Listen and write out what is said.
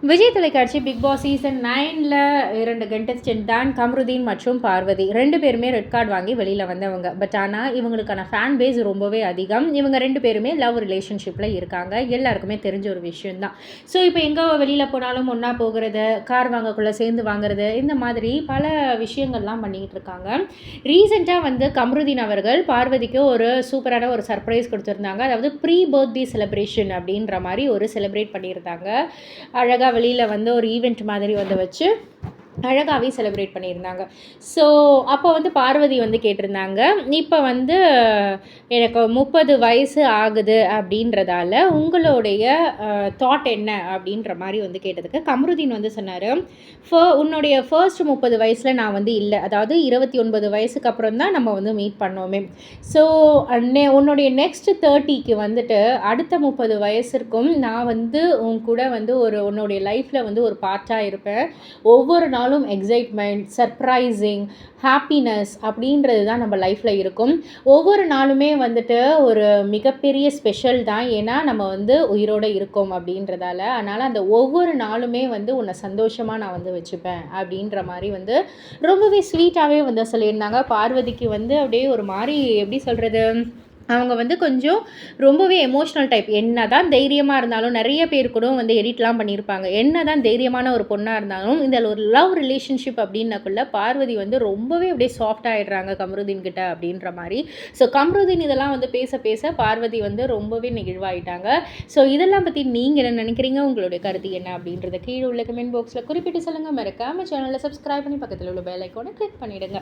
விஜய் தொலைக்காட்சி big Boss season 9ல் 2 contestant தான் கம்ருதீன் மற்றும் பார்வதி. 2 பேருமே ரெட் கார்டு வாங்கி வெளியில் வந்தவங்க. பட் ஆனால் இவங்களுக்கான ஃபேன் பேஸ் ரொம்பவே அதிகம். இவங்க 2 பேருமே லவ் ரிலேஷன்ஷிப்பில் இருக்காங்க. எல்லாருக்குமே தெரிஞ்ச ஒரு விஷயந்தான். ஸோ இப்போ எங்கே வெளியில் போனாலும் ஒன்றா போகிறது, கார் வாங்கக்குள்ளே சேர்ந்து வாங்குறது, இந்த மாதிரி பல விஷயங்கள்லாம் பண்ணிக்கிட்டு இருக்காங்க. ரீசெண்டாக வந்து கம்ருதீன் அவர்கள் பார்வதிக்கு ஒரு சூப்பரான ஒரு சர்ப்ரைஸ் கொடுத்துருந்தாங்க. அதாவது ப்ரீ பர்த்டே செலிப்ரேஷன் அப்படின்ற மாதிரி ஒரு செலிப்ரேட் பண்ணியிருந்தாங்க. அழகாக வெளியில் வந்து ஒரு ஈவெண்ட் மாதிரி வந்து வச்சு அழகாகவே செலிப்ரேட் பண்ணியிருந்தாங்க. ஸோ அப்போ வந்து பார்வதி வந்து கேட்டிருந்தாங்க, இப்போ வந்து எனக்கு 30 வயசு ஆகுது அப்படின்றதால உங்களுடைய தாட் என்ன அப்படின்ற மாதிரி வந்து கேட்டதுக்கு கம்ருதீன் வந்து சொன்னார், உன்னுடைய ஃபர்ஸ்ட் 30 வயசில் நான் வந்து இல்லை, அதாவது 29 வயசுக்கு அப்புறம் தான் நம்ம வந்து மீட் பண்ணோமே. ஸோ உன்னுடைய நெக்ஸ்ட் 30க்கு வந்துட்டு அடுத்த 30 வயசிற்கும் நான் வந்து உன் கூட வந்து உன்னுடைய லைஃப்பில் வந்து ஒரு பார்ட்டாக இருப்பேன். ஒவ்வொரு நாளும் எக்ஸைட்மெண்ட், சர்ப்ரைசிங், ஹாப்பினஸ் அப்படின்றது தான் நம்ம லைஃப்பில் இருக்கும். ஒவ்வொரு நாளுமே வந்துட்டு ஒரு மிகப்பெரிய ஸ்பெஷல் தான். ஏன்னா நம்ம வந்து உயிரோடு இருக்கோம் அப்படின்றதால. அதனால் அந்த ஒவ்வொரு நாளுமே வந்து உன்னை சந்தோஷமாக நான் வந்து வச்சுப்பேன் அப்படின்ற மாதிரி வந்து ரொம்பவே ஸ்வீட்டாகவே வந்து சொல்லியிருந்தாங்க. பார்வதிக்கு வந்து அப்படியே ஒரு மாதிரி எப்படி சொல்கிறது, அவங்க வந்து கொஞ்சம் ரொம்பவே எமோஷ்னல் டைப். என்ன தான் தைரியமாக இருந்தாலும், நிறைய பேர் கூட வந்து எடிட்லாம் பண்ணியிருப்பாங்க. என்ன தான் தைரியமான ஒரு பொண்ணாக இருந்தாலும் இந்த ஒரு லவ் ரிலேஷன்ஷிப் அப்படின்னக்குள்ள பார்வதி வந்து ரொம்பவே அப்படியே சாஃப்ட் ஆகிடுறாங்க கம்ருதீன் கிட்ட அப்படின்ற மாதிரி. ஸோ கம்ருதீன் இதெல்லாம் வந்து பேச பேச பார்வதி வந்து ரொம்பவே நெகிழ்வாயிட்டாங்க. ஸோ இதெல்லாம் பற்றி நீங்கள் என்ன நினைக்கிறீங்க, உங்களுடைய கருத்து என்ன அப்படின்றத கீழே உள்ள கமெண்ட் பாக்ஸில் குறிப்பிட்டு சொல்லுங்கள். மறக்காமல் சேனலை சப்ஸ்கிரைப் பண்ணி பக்கத்தில் உள்ள பெல் ஐக்கானை கிளிக் பண்ணிவிடுங்க.